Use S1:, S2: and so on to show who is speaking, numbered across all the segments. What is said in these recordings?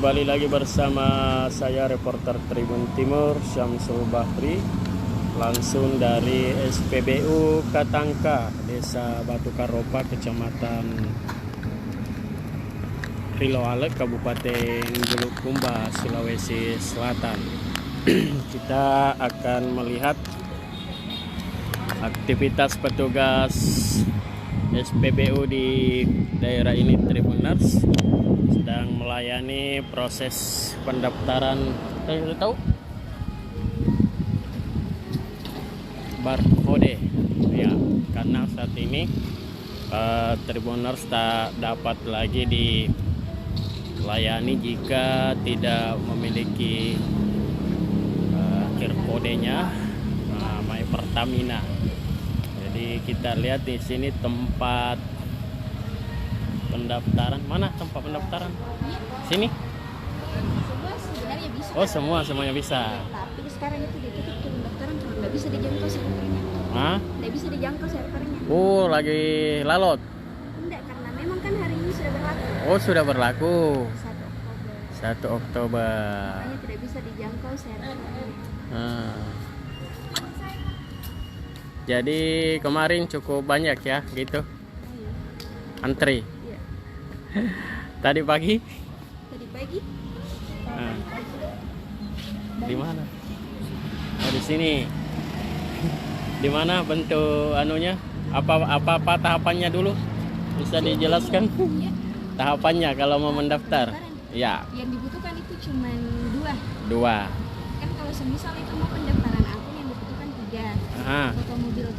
S1: Kembali lagi bersama saya reporter Tribun Timur Syamsul Bahri, langsung dari SPBU Katangka, Desa Batu Karopa, Kecamatan Riloale, Kabupaten Bulukumba, Sulawesi Selatan. Kita akan melihat aktivitas petugas SPBU di daerah ini, Tribuners, sedang melayani proses pendaftaran. Sudah tahu barcode ya, karena saat ini Tribuners tak dapat lagi dilayani jika tidak memiliki QR kodenya My Pertamina. Jadi kita lihat di sini tempat pendaftaran. Mana tempat pendaftaran? Sini?
S2: Semua sebenarnya bisa.
S1: Oh, semuanya bisa.
S2: Tapi sekarang itu ditutup tuh pendaftaran, nggak bisa dijangkau servernya.
S1: Hah?
S2: Nggak bisa dijangkau servernya.
S1: Oh, lagi lalot.
S2: Enggak, karena memang kan hari ini sudah berlaku.
S1: Oh, sudah berlaku.
S2: 1 Oktober.
S1: 1 Oktober.
S2: Makanya tidak bisa dijangkau servernya.
S1: Jadi kemarin cukup banyak ya gitu
S2: Oh, iya.
S1: antri.
S2: Iya.
S1: Tadi pagi
S2: Tadi pagi.
S1: di mana? Oh, di sini. Di mana bentuk anunya? Apa tahapannya dulu? Bisa dijelaskan
S2: Iya.
S1: tahapannya kalau mau mendaftar? Ya,
S2: Yang dibutuhkan itu cuma 2.
S1: 2.
S2: Kan kalau semisal itu mau pendaftaran akun yang dibutuhkan 3.
S1: Aha.
S2: Foto mobil,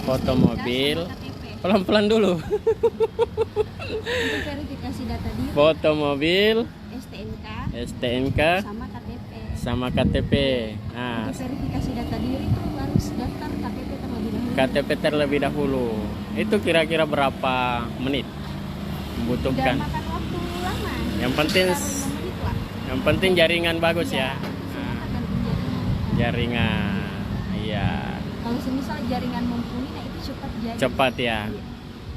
S1: Foto
S2: STNK,
S1: mobil.
S2: sama KTP.
S1: Pelan-pelan dulu.
S2: Untuk verifikasi data diri,
S1: Foto mobil,
S2: STNK,
S1: STNK,
S2: sama KTP.
S1: sama KTP. Nah,
S2: Untuk verifikasi data diri itu harus daftar KTP terlebih dahulu.
S1: KTP terlebih dahulu. Itu kira-kira berapa menit
S2: Udah
S1: membutuhkan?
S2: makan waktu lama.
S1: Yang penting
S2: Sekitar 5 menit lah.
S1: Yang penting jaringan bagus
S2: Iya,
S1: ya.
S2: itu semua
S1: Nah,
S2: tergantung jaringan.
S1: jaringan. Iya,
S2: Kalau semisal jaringan mumpuni, nah itu cepat jadi.
S1: cepat ya.
S2: Iya.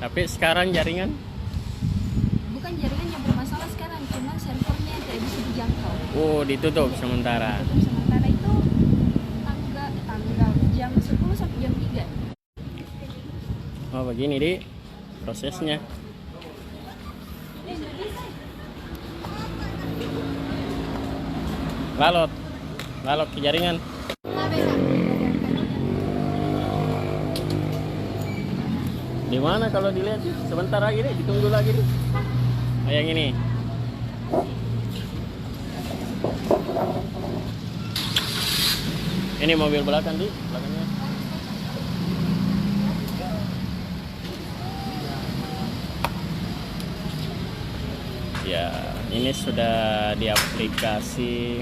S1: Tapi sekarang jaringan
S2: Bukan jaringan yang bermasalah sekarang, cuma servernya yang tidak bisa dijangkau.
S1: ditutup sementara.
S2: Untuk sementara itu tanggal jam 10 sampai jam 3.
S1: Oh, begini di prosesnya. Lalot ke jaringan. Di mana kalau dilihat? Sebentar lagi nih, ditunggu lagi nih. Oh, yang ini. Ini mobil belakang di belakangnya. Ya, ini sudah di aplikasi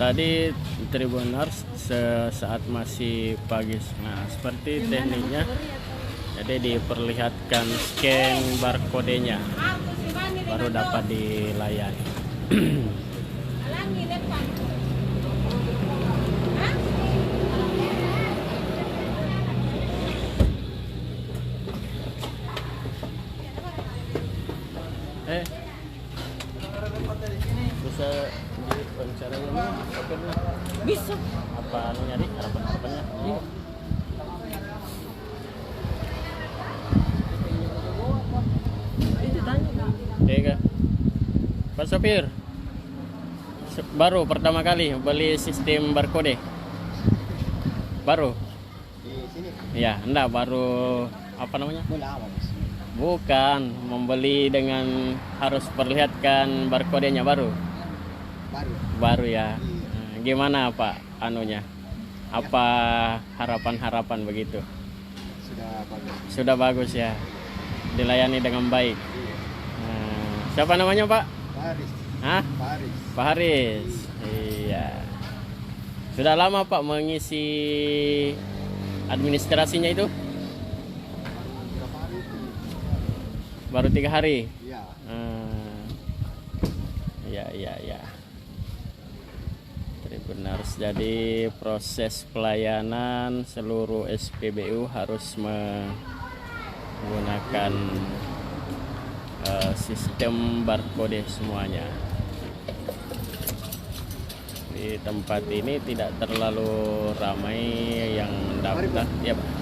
S1: tadi Tribuners saat masih pagi. Nah, seperti tekniknya. Jadi diperlihatkan scan barcode-nya baru dapat dilayani. Bisa dipencaranya sopirnya?
S2: Bisa.
S1: Apa anunya di harapannya?
S2: Itu tanya.
S1: Kak. Pak sopir, baru pertama kali beli sistem barcode? Baru?
S3: Di sini
S1: Ya, enggak, baru apa namanya?
S3: lama mas.
S1: Bukan, membeli dengan harus perlihatkan barcode-nya baru. Baru ya. Nah, gimana Pak anunya? Apa harapan-harapan begitu?
S3: Sudah bagus.
S1: Sudah bagus ya. Dilayani dengan baik. Nah, siapa namanya Pak?
S3: Paris.
S1: Hah?
S3: Paris.
S1: Pak Haris. Iya. Sudah lama Pak mengisi administrasinya itu?
S3: Berapa hari itu?
S1: Baru 3 hari.
S3: Iya.
S1: Ya. Benar, jadi proses pelayanan seluruh SPBU harus menggunakan sistem barcode semuanya. Di tempat ini tidak terlalu ramai yang mendaftar, ya Pak.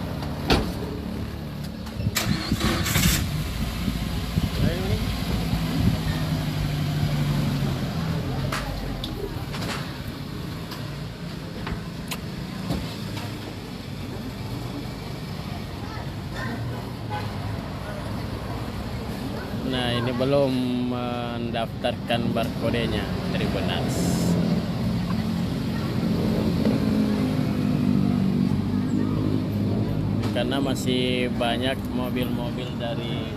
S1: Nah, ini belum mendaftarkan barcode-nya Tribuners. Karena masih banyak mobil-mobil dari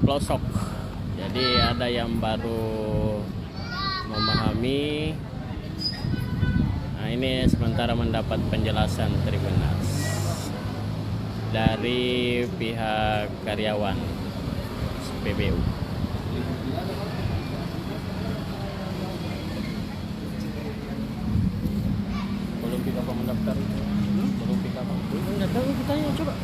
S1: pelosok. Jadi ada yang baru memahami. Nah, ini sementara mendapat penjelasan Tribuners dari pihak karyawan SPBU. Belum pika apa mendaftar? Belum pika apa? Enggak tahu, kita tanya coba.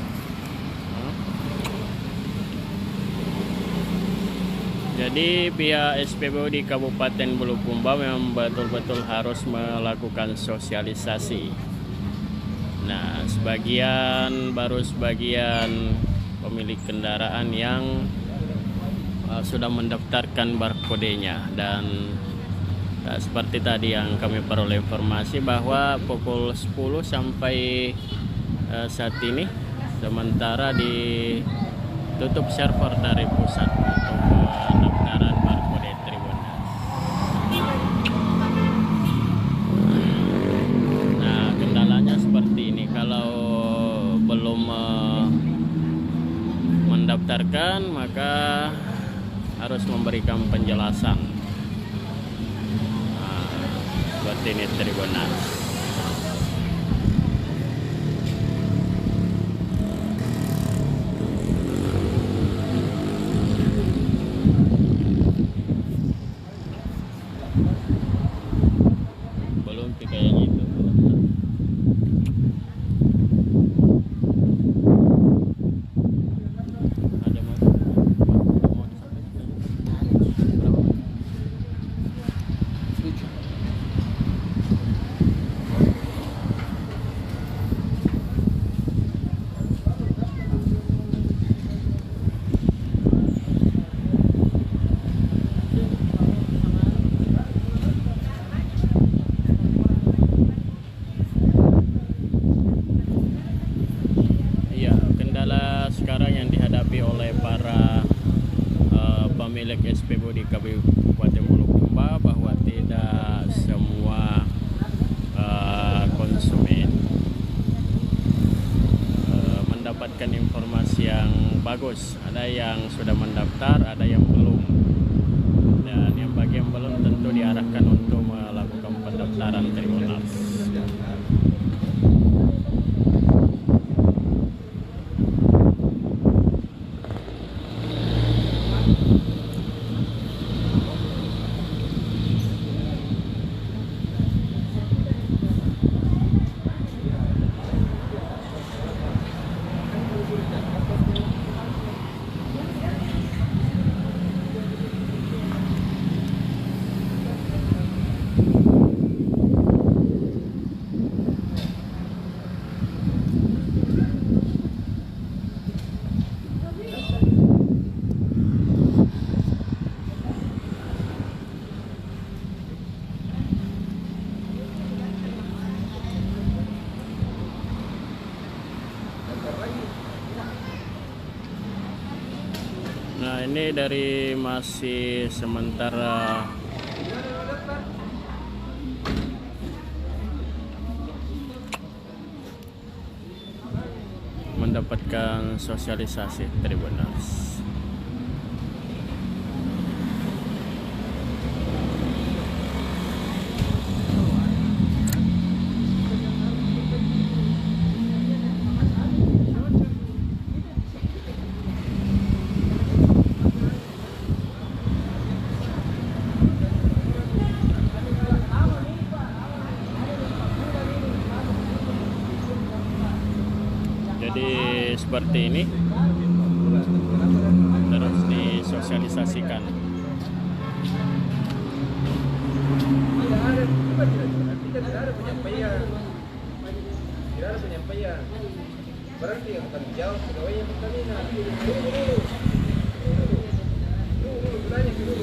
S1: Jadi pihak SPBU di Kabupaten Bulukumba memang betul-betul harus melakukan sosialisasi. Nah, sebagian pemilik kendaraan yang sudah mendaftarkan barcode-nya, dan seperti tadi yang kami peroleh informasi bahwa pukul 10 sampai saat ini sementara ditutup server dari pusat untuk pendaftaran barcode Tribuners. Nah, kendalanya seperti ini, kalau belum mendaftarkan maka harus memberikan penjelasan. Nah, seperti ini Tribuners. Belum kayak yang itu. Ada mau berapa? 7. Iya, kendala sekarang yang dihadapi oleh para pemilik SPBU di Kabupaten Bulukumba bahwa tidak semua konsumen mendapatkan informasi yang bagus. Ada yang sudah mendaftar, ada yang belum. Dan yang bagi yang belum tentu diarahkan untuk melakukan pendaftaran Tribuners. Nah, ini dari masih sementara mendapatkan sosialisasi Tribuners. Jadi seperti ini terus disosialisasikan.
S4: Tidak ada penyampaian. Berarti yang akan dijawab pegawainya Pertamina. Dulu, bertanya dulu.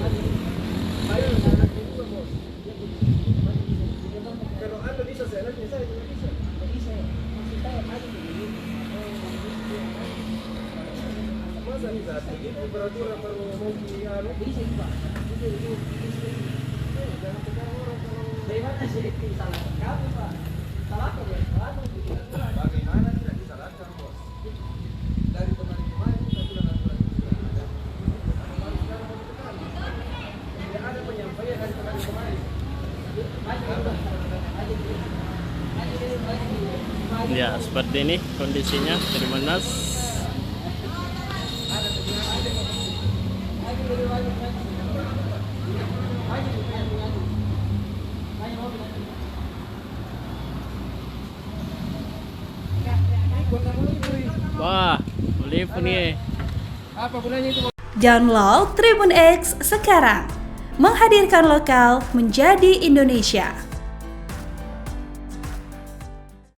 S4: Ayo, anaknya juga, bos. Kalau Anda bisa, saya tidak bisa. Tidak bisa. Masih saya tadi begini. Masa bisa begitu peraturan baru ngomong di anu? Bisa, Pak. Jangan sekarang orang kalau... Dari mana sih? Salah kamu, Pak. Salah apa, ya? Bagaimana tidak disalahkan, bos? Dari kemarin kita sudah aturan ada. Baru sekarang mau ditekan. Tidak ada penyampaian dari kemarin.
S1: Ya, seperti ini kondisinya Trimonas. Wah, boleh pun nih.
S4: Apa gunanya itu?
S5: Download Tribun X sekarang, menghadirkan lokal menjadi Indonesia.